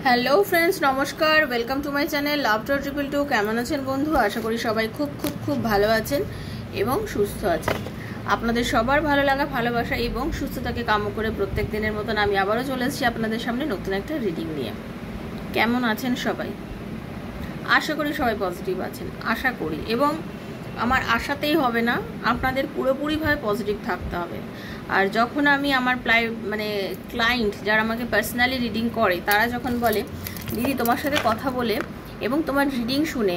Hello friends, নমস্কার। Welcome to my channel লাভটার 222। কেমন আছেন বন্ধু? আশা করি সবাই খুব খুব খুব ভালো আছেন এবং সুস্থ আছেন। আপনাদের সবার ভালো লাগা, ভালোবাসা এবং সুস্থতাকে কাম্য করে প্রত্যেক দিনের মতন আমি আবারও চলে এসেছি আপনাদের সামনে নতুন একটা রিডিং নিয়ে। কেমন আছেন সবাই? আশা করি সবাই পজিটিভ আছেন, আশা করি। এবং আমার আশাতেই হবে না, আপনাদের পুরোপুরিভাবে পজিটিভ থাকতে হবে। আর যখন আমি আমার ক্লায়েন্ট যারা আমাকে পার্সোনালি রিডিং করে, তারা যখন বলে দিদি তোমার সাথে কথা বলে এবং তোমার রিডিং শুনে,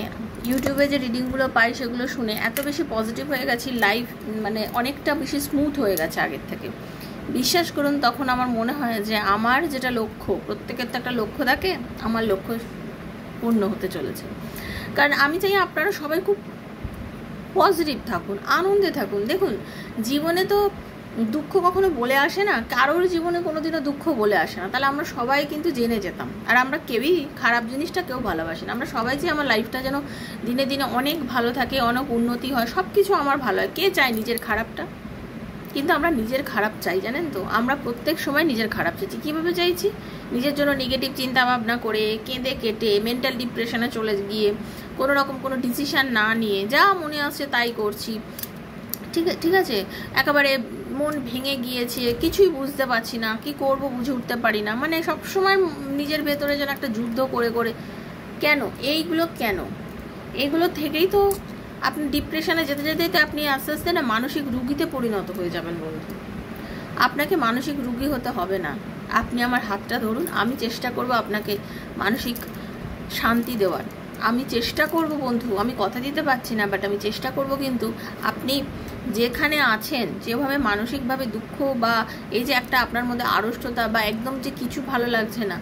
ইউটিউবে যে রিডিংগুলো পাই সেগুলো শুনে এত বেশি পজিটিভ হয়ে গেছি, লাইফ অনেকটা বেশি স্মুথ হয়ে গেছে আগের থেকে, বিশ্বাস করুন তখন আমার মনে হয় যে আমার যেটা লক্ষ্য, প্রত্যেকের তো একটা লক্ষ্য থাকে, আমার লক্ষ্য পূর্ণ হতে চলেছে। কারণ আমি চাই আপনারা সবাই খুব পজিটিভ থাকুন, আনন্দে থাকুন। দেখুন, জীবনে তো দুঃখ কখনো বলে আসে না, কারোর জীবনে কোনোদিনও দুঃখ বলে আসে না। তাহলে আমরা সবাই কিন্তু জেনে যেতাম। আর আমরা কেউই খারাপ জিনিসটা কেউ ভালোবাসি না। আমরা সবাই যে আমার লাইফটা যেন দিনে দিনে অনেক ভালো থাকে, অনেক উন্নতি হয়, সব কিছু আমার ভালো হয়। কে চায় নিজের খারাপটা? কিন্তু আমরা নিজের খারাপ চাই, জানেন তো? আমরা প্রত্যেক সময় নিজের খারাপ চাইছি। কীভাবে চাইছি? নিজের জন্য নেগেটিভ চিন্তা ভাবনা করে, কেঁদে কেটে, মেন্টাল ডিপ্রেশনে চলে গিয়ে, কোনো রকম কোনো ডিসিশান না নিয়ে যা মনে আসছে তাই করছি। ঠিক আছে, একেবারে মন ভেঙে গিয়েছে, কিছুই বুঝতে পারছি না, কি করব বুঝে উঠতে পারি না। সবসময় নিজের ভেতরে যেন একটা যুদ্ধ করে করে। কেন এইগুলো? কেন এইগুলো থেকেই তো আপনি ডিপ্রেশনে যেতে যেতে তো আপনি আস্তে আস্তে না মানসিক রুগীতে পরিণত হয়ে যাবেন বন্ধু। আপনাকে মানসিক রুগী হতে হবে না। আপনি আমার হাতটা ধরুন, আমি চেষ্টা করব আপনাকে মানসিক শান্তি দেওয়ার। আমি চেষ্টা করব বন্ধু, আমি কথা দিতে পারছি না, বাট আমি চেষ্টা করব। কিন্তু আপনি যেখানে আছেন, যেভাবে মানসিকভাবে দুঃখ বা এই যে একটা আপনার মধ্যে আড়ষ্টতা বা একদম যে কিছু ভালো লাগছে না,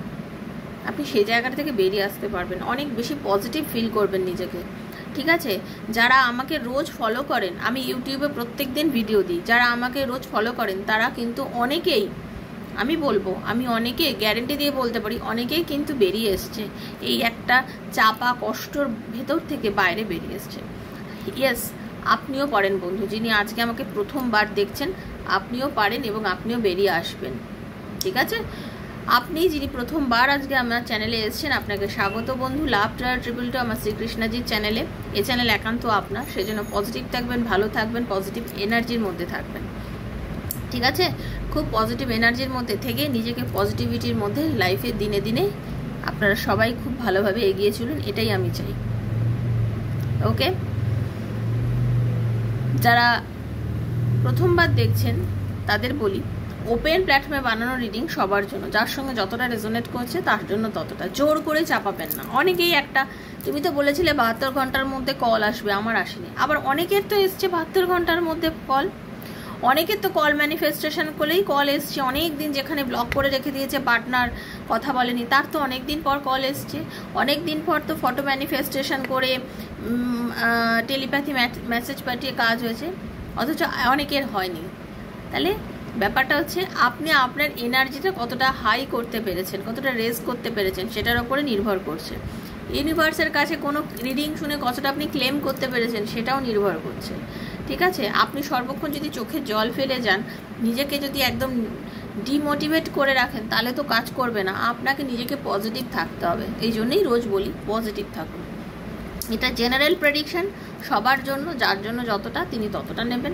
আপনি সেই জায়গাটা থেকে বেরিয়ে আসতে পারবেন, অনেক বেশি পজিটিভ ফিল করবেন নিজেকে। ঠিক আছে, যারা আমাকে রোজ ফলো করেন, আমি ইউটিউবে প্রত্যেক দিন ভিডিও দিই, যারা আমাকে রোজ ফলো করেন তারা কিন্তু অনেকেই, আমি বলবো, আমি অনেকে গ্যারেন্টি দিয়ে বলতে পারি, অনেকেই কিন্তু বেরিয়ে এসছে, এই একটা চাপা কষ্টর ভেতর থেকে বাইরে বেরিয়ে এসছে। ইয়েস, আপনিও পারেন বন্ধু। যিনি আজকে আমাকে প্রথমবার দেখছেন, আপনিও পারেন এবং আপনিও বেরিয়ে আসবেন। ঠিক আছে, আপনি যিনি প্রথমবার আজকে আমার চ্যানেলে এসেছেন, আপনাকে স্বাগত বন্ধু। লাভটার 222 আমার শ্রীকৃষ্ণজির চ্যানেলে। এই চ্যানেল একান্ত আপনার, সেজন্য পজিটিভ থাকবেন, ভালো থাকবেন, পজিটিভ এনার্জির মধ্যে থাকবেন। ঠিক আছে, খুব পজিটিভ এনার্জির মধ্যে থেকে নিজেকে পজিটিভিটির মধ্যে লাইফে দিনে দিনে আপনারা সবাই খুব ভালোভাবে এগিয়ে চলুন, এটাই আমি চাই। ওকে, যারা প্রথমবার দেখছেন তাদের বলি, ওপেন প্ল্যাটফর্মে বানানো রিডিং সবার জন্য, যার সঙ্গে যতটা রেজোনেট করছে তার জন্য ততটা, জোর করে চাপাবেন না। অনেকেই একটা, তুমি তো বলেছিলে 72 ঘন্টার মধ্যে কল আসবে, আমার আসেনি। আবার অনেকের তো এসছে 72 ঘন্টার মধ্যে কল, অনেকের তো কল ম্যানিফেস্টেশন করলেই কল এসছে। অনেক দিন যেখানে ব্লক করে রেখে দিয়েছে, পার্টনার কথা বলেনি, তার তো অনেক দিন পর কল এসছে। অনেক দিন পর তো ফটো ম্যানিফেস্টেশন করে, টেলিপ্যাথি মেসেজ পাঠিয়ে কাজ হয়েছে, অথচ অনেকের হয়নি। তাহলে ব্যাপারটা হচ্ছে আপনি আপনার এনার্জিটা কতটা হাই করতে পেরেছেন, কতটা রেজ করতে পেরেছেন, সেটার ওপরে নির্ভর করছে। ইউনিভার্সের কাছে কোনো রিডিং শুনে কতটা আপনি ক্লেম করতে পেরেছেন, সেটাও নির্ভর করছে। ঠিক আছে, আপনি সর্বক্ষণ যদি চোখে জল ফেলে যান, নিজেকে যদি একদম ডিমোটিভেট করে রাখেন, তাহলে তো কাজ করবে না। আপনাকে নিজেকে পজিটিভ থাকতে হবে। এই জন্যই রোজ বলি পজিটিভ থাকুন। এটা জেনারেল প্রেডিকশন সবার জন্য, যার জন্য যতটা তিনি ততটা নেবেন।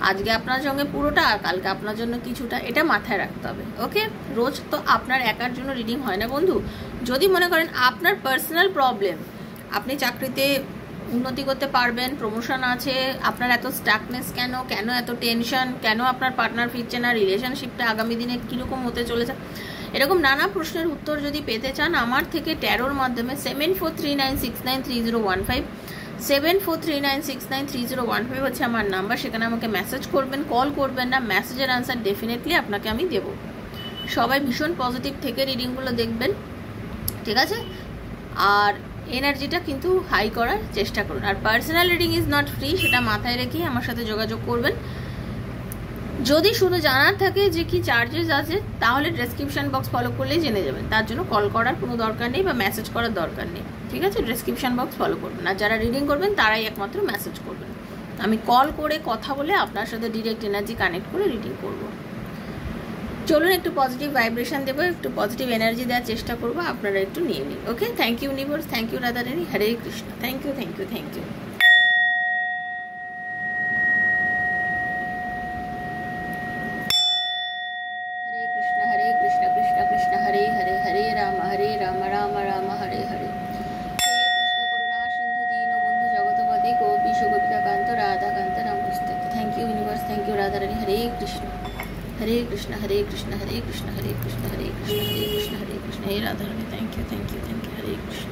আজকে আপনার সঙ্গে পুরোটা, আর কালকে আপনার জন্য কিছুটা, এটা মাথায় রাখতে হবে। ওকে, রোজ তো আপনার একার জন্য রিডিং হয় না বন্ধু। যদি মনে করেন আপনার পার্সোনাল প্রবলেম, আপনি চাকরিতে উন্নতি করতে পারবেন, প্রমোশন আছে, আপনার এত স্টাকনেস কেন, কেন এত টেনশন, কেন আপনার পার্টনার ফিরছে না, রিলেশনশিপটা আগামী দিনে কীরকম হতে চলেছে, এরকম নানা প্রশ্নের উত্তর যদি পেতে চান আমার থেকে ট্যারোর মাধ্যমে 7439693015, 7439693015 হচ্ছে আমার নাম্বার। সেখানে আমাকে মেসেজ করবেন, কল করবেন না। মেসেজের আনসার ডেফিনেটলি আপনাকে আমি দেবো। সবাই ভীষণ পজিটিভ থেকে রিডিংগুলো দেখবেন। ঠিক আছে, আর এনার্জিটা কিন্তু হাই করার চেষ্টা করুন। আর personal reading is not free, সেটা মাথায় রেখেই আমার সাথে যোগাযোগ করবেন। যদি শুধু জানার থাকে যে কি চার্জেস আছে, তাহলে ডেসক্রিপশন বক্স ফলো করলেই জেনে যাবেন। তার জন্য কল করার কোনো দরকার নেই বা মেসেজ করার দরকার নেই। ঠিক আছে, ডেসক্রিপশন বক্স ফলো করবেন। আর যারা রিডিং করবেন তারাই একমাত্র মেসেজ করবেন। আমি কল করে কথা বলে আপনার সাথে ডিরেক্ট এনার্জি কানেক্ট করে রিডিং করব। চলুন একটু পজিটিভ ভাইব্রেশন দেবো, একটু পজিটিভ এনার্জি দেওয়ার চেষ্টা করবো, আপনারা একটু নিয়ে নিন। Okay, thank you universe, thank you Radharani, Hare Krishna, thank you thank you thank you. Hare Krishna Krishna Krishna Hare Hare, Hare Ram Ram Ram Hare Hare. হে কৃষ্ণ করুণা সিন্ধু দীনবন্ধু জগৎপতে গোপীশ গোপিকাকান্ত রাধাকান্ত নমস্তে। Thank you universe, thank you Radharani, Hare Krishna Hare Krishna Hare Krishna Hare Krishna Hare Krishna Hare Krishna Hare Krishna Hare Krishna. হে Radharani, thank you thank you thank you, Hare Krishna.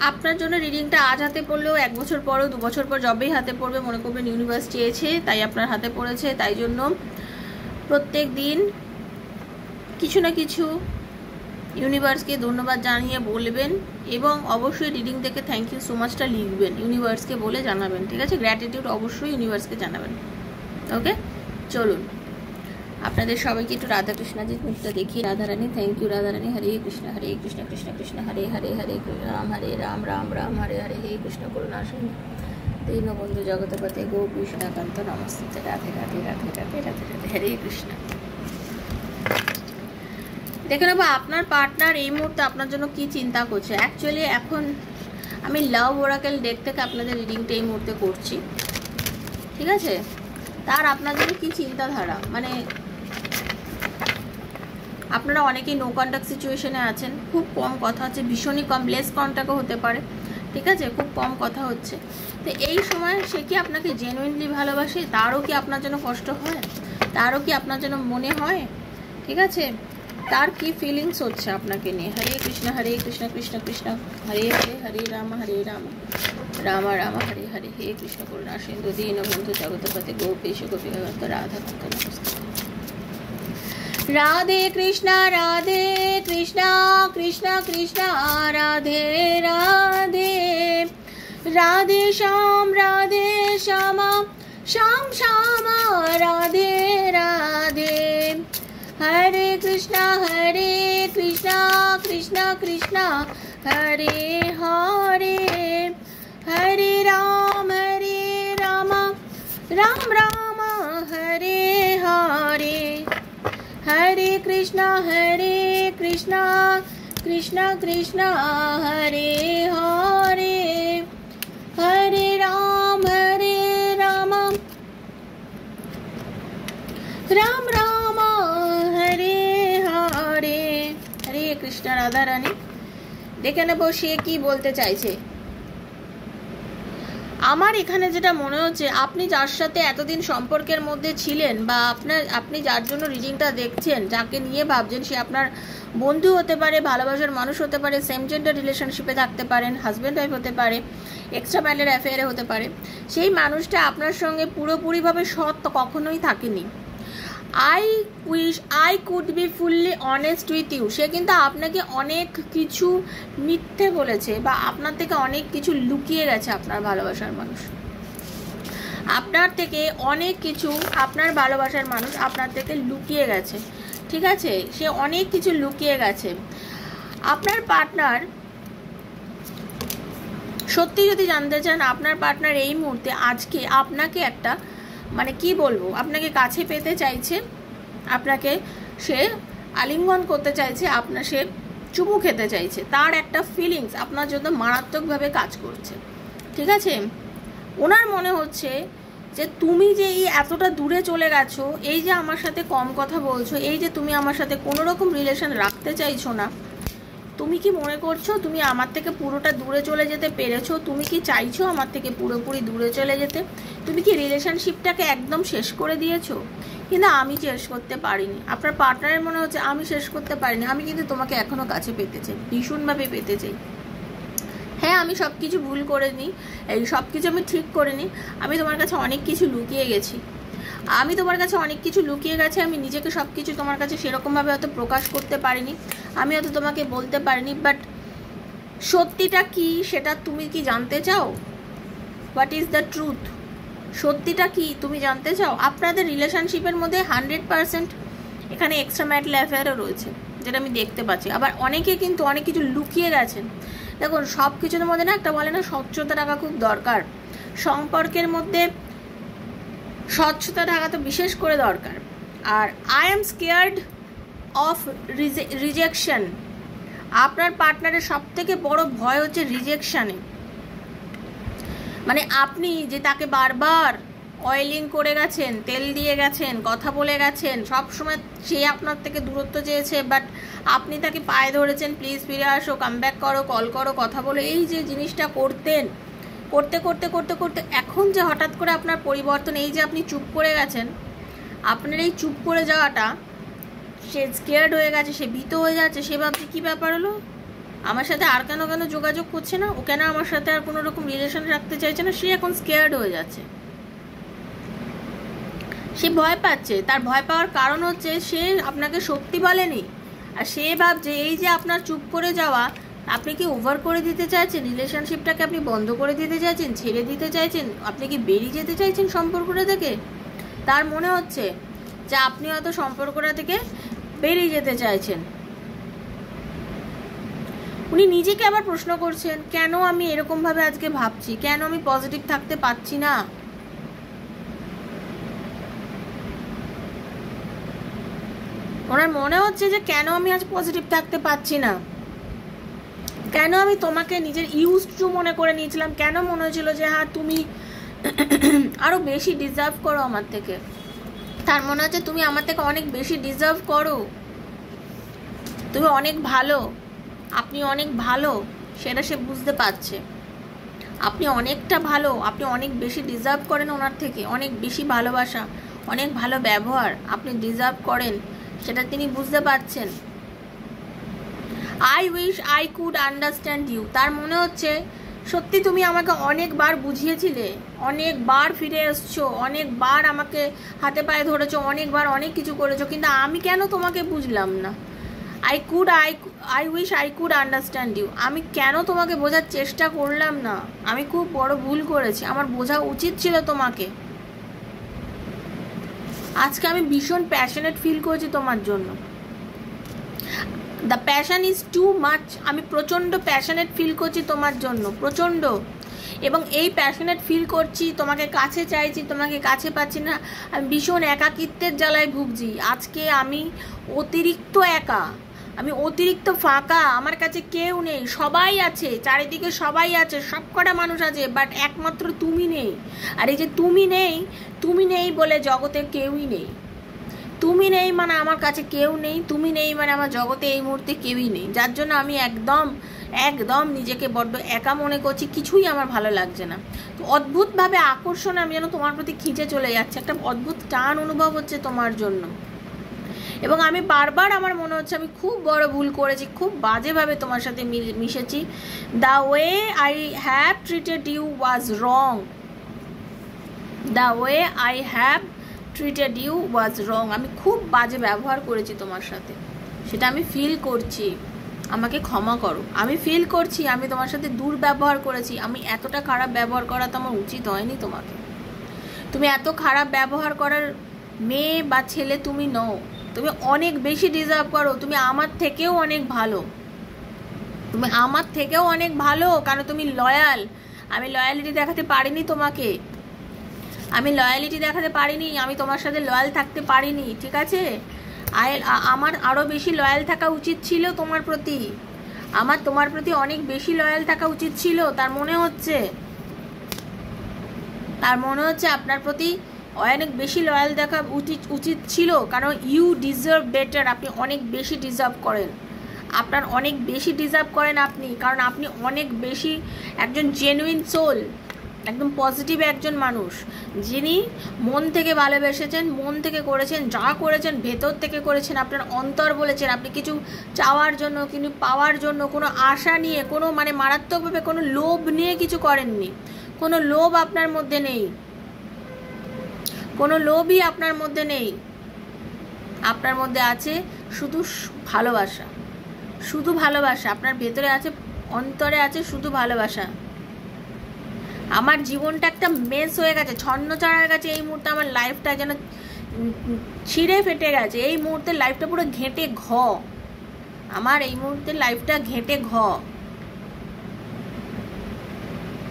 আপনার জন্য রিডিংটা আজ হাতে পড়লেও 1 বছর পরও 2 বছর পর যবেই হাতে পড়বে মনে করবেন ইউনিভার্স চেয়েছে তাই আপনার হাতে পড়েছে। তাই জন্য প্রত্যেক দিন কিছু না কিছু ইউনিভার্সকে ধন্যবাদ জানিয়ে বলবেন এবং অবশ্যই রিডিং থেকে থ্যাংক ইউ সো মাচটা লিখবেন, ইউনিভার্সকে বলে জানাবেন। ঠিক আছে, গ্র্যাটিটিউড অবশ্যই ইউনিভার্সকে জানাবেন। ওকে, চলুন আপনাদের সবাইকে একটু রাধাকৃষ্ণজির মুখটা দেখি। Radharani, thank you Radharani, Hare Krishna Krishna Krishna Hare Hare, Hare Ram Ram Hare Hare. হে কৃষ্ণ করুণা সিন্ধু দীনবন্ধু জগৎপতে গোপীকান্ত নমস্তে। রাধে রাধে রাধে রাধে রাধে রাধে, হরে কৃষ্ণ। দেখে নেবো আপনার পার্টনার এই মুহূর্তে আপনার জন্য কি চিন্তা করছে। অ্যাকচুয়ালি এখন আমি লাভ ওরাকেল ডেক থেকে আপনাদের রিডিংটা এই মুহূর্তে করছি। ঠিক আছে, তার আপনার জন্য কি চিন্তাধারা, মানে আপনারা অনেকেই নো কন্ট্যাক্ট সিচুয়েশনে আছেন, খুব কম কথা হচ্ছে, ভীষণই কম, লেস কন্ট্যাক্টও হতে পারে। ঠিক আছে, খুব কম কথা হচ্ছে। তো এই সময় সে কি আপনাকে জেনুইনলি ভালোবাসে, তারও কি আপনার জন্য কষ্ট হয়, তারও কি আপনার জন্য মনে হয়। ঠিক আছে, তার কি ফিলিংস হচ্ছে আপনাকে নিয়ে। হরে কৃষ্ণ কৃষ্ণ কৃষ্ণ হরে হরে, হরে রাম রাম রাম হরে হরে। হে কৃষ্ণ করুণা সিন্ধু দীনবন্ধু জগৎপতে গোপীশ গোপীকান্ত রাধাকান্ত নমস্তে। রাধে কৃষ্ণ কৃষ্ণ কৃষ্ণ রাধে রাধে, রাধে শ্যাম শ্যাম শ্যাম রাধে রাধে। হরে কৃষ্ণ কৃষ্ণ কৃষ্ণ হরে হরে, হরে রাম রাম রাম হরে হরে। হরে কৃষ্ণ কৃষ্ণ কৃষ্ণ হরে হরে, হরে রাম রাম রাম হরে হরে। হরে কৃষ্ণ। রাধা রানী, দেখে নেব সে কি বলতে চাইছে। আমার এখানে যেটা মনে হচ্ছে, আপনি যার সাথে এতদিন সম্পর্কের মধ্যে ছিলেন বা আপনি যার জন্য রিডিংটা দেখছেন, যাকে নিয়ে ভাবছেন, সে আপনার বন্ধু হতে পারে, ভালোবাসার মানুষ হতে পারে, সেম জেন্ডার রিলেশনশিপে থাকতে পারেন, হাজব্যান্ড ওয়াইফ হতে পারে, এক্সট্রা ম্যারিটাল অ্যাফেয়ারে হতে পারে। সেই মানুষটা আপনার সঙ্গে পুরোপুরিভাবে সৎ কখনোই থাকেনি। I could be fully honest with you. সে কিন্তু আপনাকে অনেক কিছু মিথ্যে বলেছে বা আপনার থেকে অনেক কিছু লুকিয়ে গেছে। আপনার ভালোবাসার মানুষ আপনার থেকে অনেক কিছু, আপনার ভালোবাসার মানুষ আপনার থেকে লুকিয়ে গেছে। ঠিক আছে, সে অনেক কিছু লুকিয়ে গেছে। আপনার পার্টনার সত্যি যদি জানতে চান, আপনার পার্টনার এই মুহূর্তে আজকে আপনাকে একটা, মানে কি বলবো, আপনাকে কাছে পেতে চাইছে, আপনাকে সে আলিঙ্গন করতে চাইছে, সে চুমু খেতে চাইছে। তার একটা ফিলিংস আপনার জন্য মারাত্মকভাবে কাজ করছে। ঠিক আছে, ওনার মনে হচ্ছে যে তুমি যে এই এতটা দূরে চলে গেছো, এই যে আমার সাথে কম কথা বলছো, এই যে তুমি আমার সাথে কোনো রকম রিলেশন রাখতে চাইছো না, তুমি কি মনে করছো তুমি আমার থেকে পুরোটা দূরে চলে যেতে পেরেছো? তুমি কি চাইছো আমার থেকে পুরোপুরি দূরে চলে যেতে? তুমি কি রিলেশনশিপটাকে একদম শেষ করে দিয়েছো? কিন্তু আমি শেষ করতে পারিনি। আপনার পার্টনারের মনে হচ্ছে আমি শেষ করতে পারিনি, আমি কিন্তু তোমাকে এখনো কাছে পেতে চাই, ভীষণভাবে পেতে চাই। হ্যাঁ, আমি সব কিছু ভুল করে নিই, এই সব কিছু আমি ঠিক করে নিই। আমি তোমার কাছে অনেক কিছু লুকিয়ে গেছি, আমি নিজেকে সব কিছু তোমার কাছে সেরকমভাবে হয়তো প্রকাশ করতে পারিনি, আমি হয়তো তোমাকে বলতে পারিনি। বাট সত্যিটা কি সেটা তুমি কি জানতে চাও? What is the truth? সত্যিটা কি তুমি জানতে চাও? আপনাদের রিলেশনশিপের মধ্যে 100% এখানে এক্সট্রা ম্যারিটাল অ্যাফেয়ারও রয়েছে, যেটা আমি দেখতে পাচ্ছি। আবার অনেকে কিন্তু অনেক কিছু লুকিয়ে গেছেন। দেখুন, সব কিছুর মধ্যে না একটা বলে না, স্বচ্ছতা রাখা খুব দরকার। সম্পর্কের মধ্যে স্বচ্ছতা থাকা তো বিশেষ করে দরকার। আর I am scared of rejection. আপনার পার্টনারের সব থেকে বড় ভয় হচ্ছে রিজেকশানে। মানে আপনি যে তাকে বারবার অয়েলিং করে গেছেন, তেল দিয়ে গেছেন, কথা বলে গেছেন, সব সময় সে আপনার থেকে দূরত্ব চেয়েছে, বাট আপনি তাকে পায়ে ধরেছেন, প্লিজ ফিরে আসো, কাম ব্যাক করো, কল করো, কথা বলো, এই যে জিনিসটা করতেন, করতে করতে করতে করতে এখন যে হঠাৎ করে আপনার পরিবর্তন, এই যে আপনি চুপ করে গেছেন, আপনার এই চুপ করে যাওয়াটা, সে স্কেয়ার্ড হয়ে গেছে, সে ভীত হয়ে যাচ্ছে, সে ভাবছে কী ব্যাপার হলো, আমার সাথে আর কেন যোগাযোগ করছে না, ও কেন আমার সাথে আর কোনো রকম রিলেশন রাখতে চাইছে না, সে এখন স্কেয়ার্ড হয়ে যাচ্ছে, সে ভয় পাচ্ছে। তার ভয় পাওয়ার কারণ হচ্ছে সে আপনাকে সত্যি বলেনি, আর সে ভাবছে এই যে আপনার চুপ করে যাওয়া, আপনি কি ওভার করে দিতে চাইছেন, রিলেশনশিপটাকে আপনি বন্ধ করে দিতে চাইছেন, ছেড়ে দিতে চাইছেন, আপনি কি বেরিয়ে যেতে চাইছেন সম্পর্কটা থেকে। তার মনে হচ্ছে যে আপনি হয়তো সম্পর্কটা থেকে বেরিয়ে যেতে চাইছেন। উনি নিজেকে আবার প্রশ্ন করছেন, কেন আমি এরকমভাবে আজকে ভাবছি, কেন আমি পজিটিভ থাকতে পারছি না। ওনার মনে হচ্ছে যে কেন আমি আজ পজিটিভ থাকতে পারছি না, কেন আমি তোমাকে নিজের ইউজড টু মনে করে নিয়েছিলাম, কেন মনে হয়েছিল যে হ্যাঁ তুমি আরও বেশি ডিজার্ভ করো আমার থেকে। তার মনে হচ্ছে তুমি আমার থেকে অনেক বেশি ডিজার্ভ করো, তুমি অনেক ভালো, আপনি অনেক ভালো, সেটা সে বুঝতে পারছে। আপনি অনেকটা ভালো, আপনি অনেক বেশি ডিজার্ভ করেন ওনার থেকে, অনেক বেশি ভালোবাসা, অনেক ভালো ব্যবহার আপনি ডিজার্ভ করেন, সেটা তিনি বুঝতে পারছেন। I wish I could understand you. তার মনে হচ্ছে সত্যি তুমি আমাকে অনেকবার বুঝিয়েছিলে, অনেকবার ফিরে এসছো, অনেকবার আমাকে হাতে পায়ে ধরেছো, অনেকবার অনেক কিছু করেছো, কিন্তু আমি কেন তোমাকে বুঝলাম না। I wish I could understand you. আমি কেন তোমাকে বোঝার চেষ্টা করলাম না, আমি খুব বড় ভুল করেছি, আমার বোঝা উচিত ছিল তোমাকে। আজকে আমি ভীষণ প্যাশনেট ফিল করছি তোমার জন্য। The passion is too much. আমি প্রচণ্ড প্যাশনেট ফিল করছি তোমার জন্য, প্রচণ্ড। এবং এই প্যাশনেট ফিল করছি, তোমাকে কাছে চাইছি, তোমাকে কাছে পাচ্ছি না, আমি ভীষণ একাকিত্বের জ্বালায় ভুগছি। আজকে আমি অতিরিক্ত একা, আমি অতিরিক্ত ফাঁকা, আমার কাছে কেউ নেই, সবাই আছে চারিদিকে, সবাই আছে, সব কটা মানুষ আছে, বাট একমাত্র তুমি নেই। আর এই যে তুমি নেই বলে জগতে কেউই নেই, তুমি নেই মানে আমার কাছে কেউ নেই, তুমি নেই মানে আমার জগতে এই মুহূর্তে কেউই নেই, যার জন্য আমি একদম নিজেকে বড্ড একা মনে করছি, কিছুই আমার ভালো লাগছে না। তো অদ্ভুতভাবে আকর্ষণ আমি যেন তোমার প্রতি খিঁচে চলে যাচ্ছে, একটা অদ্ভুত টান অনুভব হচ্ছে তোমার জন্য। এবং আমি বারবার আমার মনে হচ্ছে আমি খুব বড় ভুল করেছি, খুব বাজেভাবে তোমার সাথে মিশেছি। The way I have treated you was wrong, the way I have treated you was wrong. আমি খুব বাজে ব্যবহার করেছি তোমার সাথে, সেটা আমি ফিল করছি, আমাকে ক্ষমা করো। আমি ফিল করছি আমি তোমার সাথে দুর্ব্যবহার করেছি, আমি এতটা খারাপ ব্যবহার করা তো আমার উচিত হয়নি তোমাকে। তুমি এত খারাপ ব্যবহার করার মেয়ে বা ছেলে তুমি নও, তুমি অনেক বেশি ডিজার্ভ করো, তুমি আমার থেকেও অনেক ভালো, তুমি আমার থেকেও অনেক ভালো, কারণ তুমি লয়াল। আমি লয়ালিটি দেখাতে পারিনি তোমাকে, আমি লয়ালিটি দেখাতে পারিনি, আমি তোমার সাথে লয়াল থাকতে পারিনি, ঠিক আছে? আমার আরও বেশি লয়াল থাকা উচিত ছিল তোমার প্রতি, আমার তোমার প্রতি অনেক বেশি লয়াল থাকা উচিত ছিল। তার মনে হচ্ছে আপনার প্রতি অনেক বেশি লয়াল দেখা উচিত ছিল, কারণ ইউ ডিজার্ভ বেটার। আপনি অনেক বেশি ডিজার্ভ করেন, আপনার অনেক বেশি ডিজার্ভ করেন আপনি, কারণ আপনি অনেক বেশি একজন জেনুইন সোল, একদম পজিটিভ একজন মানুষ, যিনি মন থেকে ভালোবেসেছেন, মন থেকে করেছেন, যা করেছেন ভেতর থেকে করেছেন, আপনার অন্তর বলেছেন। আপনি কিছু চাওয়ার জন্য, কিন্তু পাওয়ার জন্য কোনো আশা নিয়ে, কোনো মানে মারাত্মকভাবে কোনো লোভ নিয়ে কিছু করেননি, কোনো লোভ আপনার মধ্যে নেই, কোনো লোভই আপনার মধ্যে নেই। আপনার মধ্যে আছে শুধু ভালোবাসা, শুধু ভালোবাসা আপনার ভেতরে আছে, অন্তরে আছে শুধু ভালোবাসা। আমার জীবনটা একটা মেস হয়ে গেছে, ছন্নছাড়া হয়ে গেছে এই মুহূর্তে, আমার লাইফটা যেন ছিঁড়ে ফেটে গেছে এই মুহূর্তে, লাইফটা পুরো ঘেঁটে ঘ, আমার এই মুহূর্তে লাইফটা ঘেঁটে ঘ,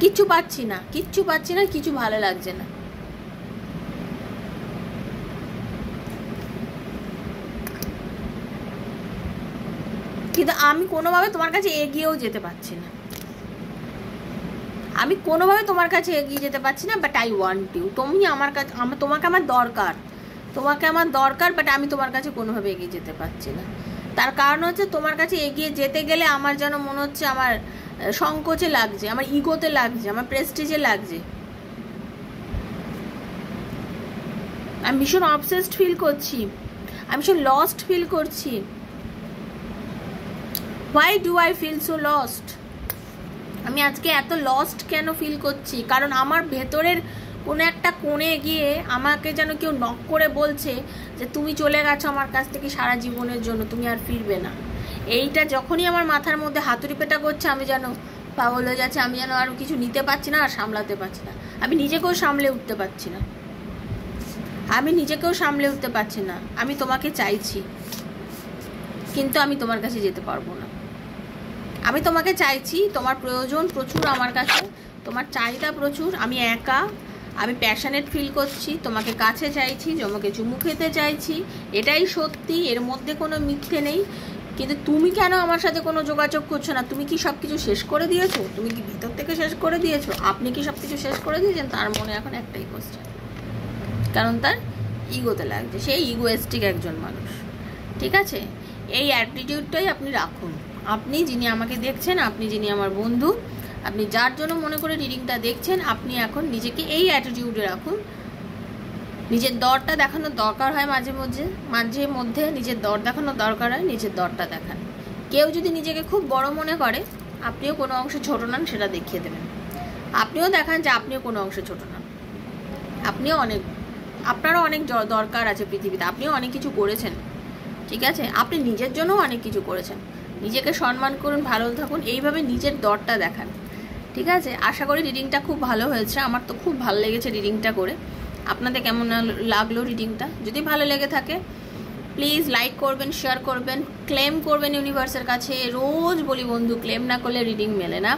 কিচ্ছু পাচ্ছি না, কিছু ভালো লাগছে না। কিন্তু আমি কোনোভাবে তোমার কাছে এগিয়েও যেতে পারছি না, আমি কোনোভাবে তোমার কাছে এগিয়ে যেতে পারছি না। বাট আই ওয়ান্ট ইউ, তুমি আমার কাছে, তোমাকে আমার দরকার, তোমাকে আমার দরকার, বাট আমি তোমার কাছে কোনোভাবে এগিয়ে যেতে পারছি না। তার কারণ হচ্ছে তোমার কাছে এগিয়ে যেতে গেলে আমার যেন মনে হচ্ছে আমার সংকোচে লাগছে, আমার ইগোতে লাগছে, আমার প্রেস্টিজে লাগছে। আমি ভীষণ অবসেসড ফিল করছি, আমি ভীষণ লস্ট ফিল করছি। Why do I feel so lost? আমি আজকে এত লস্ট কেন ফিল করছি? কারণ আমার ভেতরের কোনো একটা কোণে গিয়ে আমাকে যেন কেউ নক করে বলছে যে তুমি চলে গেছো আমার কাছ থেকে সারা জীবনের জন্য, তুমি আর ফিরবে না। এইটা যখনই আমার মাথার মধ্যে হাতুড়ি পেটা করছে, আমি যেন পাগল হয়ে যাচ্ছে, আমি যেন আর কিছু নিতে পারছি না আর সামলাতে পারছি না। আমি নিজেকেও সামলে উঠতে পারছি না, আমি নিজেকেও সামলে উঠতে পারছি না। আমি তোমাকে চাইছি, কিন্তু আমি তোমার কাছে যেতে পারবো না। আমি তোমাকে চাইছি, তোমার প্রয়োজন প্রচুর আমার কাছে, তোমার চাহিদা প্রচুর, আমি একা, আমি প্যাশনেট ফিল করছি, তোমাকে কাছে চাইছি, তোমাকে চুমু খেতে চাইছি, এটাই সত্যি, এর মধ্যে কোনো মিথ্যে নেই। কিন্তু তুমি কেন আমার সাথে কোনো যোগাযোগ করছো না? তুমি কি সব কিছু শেষ করে দিয়েছো? তুমি কি ভিতর থেকে শেষ করে দিয়েছো? আপনি কি সব কিছু শেষ করে দিয়েছেন? তার মনে এখন একটাই কোশ্চেন, কারণ তার ইগোতে লাগছে, সেই ইগোয়েস্টিক একজন মানুষ। ঠিক আছে, এই অ্যাটিটিউডটাই আপনি রাখুন। আপনি যিনি আমাকে দেখছেন, আপনি যিনি আমার বন্ধু, আপনি যার জন্য মনে করে রিডিংটা দেখছেন, আপনি এখন নিজেকে এই অ্যাটিটিউডে রাখুন। নিজের দরটা দেখানোর দরকার হয় মাঝে মধ্যে নিজের দর দেখানোর দরকার হয়, নিজের দরটা দেখান। কেউ যদি নিজেকে খুব বড় মনে করে, আপনিও কোনো অংশে ছোট নন, সেটা দেখিয়ে দেবেন। আপনিও দেখান যে আপনিও কোনো অংশে ছোট নন, আপনিও অনেক, আপনারও অনেক দরকার আছে পৃথিবীতে, আপনিও অনেক কিছু করেছেন। ঠিক আছে, আপনি নিজের জন্যও অনেক কিছু করেছেন। নিজেকে সম্মান করুন, ভালো থাকুন, এইভাবে নিজের দরটা দেখান। ঠিক আছে, আশা করি রিডিংটা খুব ভালো হয়েছে। আমার তো খুব ভালো লেগেছে রিডিংটা করে। আপনাদের কেমন লাগলো রিডিংটা? যদি ভালো লেগে থাকে প্লিজ লাইক করবেন, শেয়ার করবেন, ক্লেম করবেন ইউনিভার্সের কাছে। রোজ বলি বন্ধু, ক্লেম না করলে রিডিং মেলে না।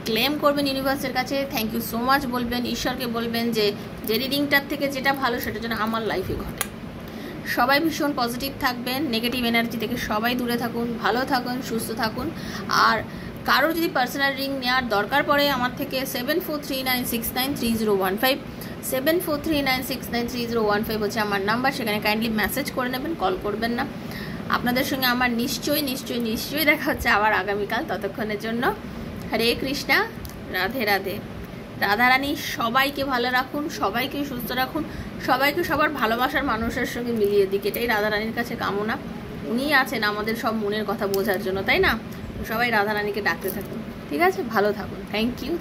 ক্লেম করবেন ইউনিভার্সের কাছে, থ্যাংক ইউ সো মাচ বলবেন, ঈশ্বরকে বলবেন যে রিডিংটার থেকে যেটা ভালো সেটা যেন আমার লাইফে ঘটে। সবাই ভীষণ পজিটিভ থাকবেন, নেগেটিভ এনার্জি থেকে সবাই দূরে থাকুন, ভালো থাকুন, সুস্থ থাকুন। আর কারোর যদি পার্সোনাল রিডিং নেওয়ার দরকার পড়ে আমার থেকে 7439693015, 7439693015 হচ্ছে আমার নাম্বার। সেখানে কাইন্ডলি মেসেজ করে নেবেন, কল করবেন না। আপনাদের সঙ্গে আমার নিশ্চয়ই দেখা হচ্ছে আবার আগামীকাল। ততক্ষণের জন্য হরে কৃষ্ণা, রাধে রাধে। রাধারানী সবাইকে ভালো রাখুন, সবাইকে সুস্থ রাখুন, সবাইকে সবার ভালোবাসার মানুষের সঙ্গে মিলিয়ে দিক, এটাই রাধারানীর কাছে কামনা। উনি আছেন আমাদের সব মনের কথা বোঝার জন্য, তাই না? সবাই রাধারানীকে ডাকতে থাকুন। ঠিক আছে, ভালো থাকুন। Thank you.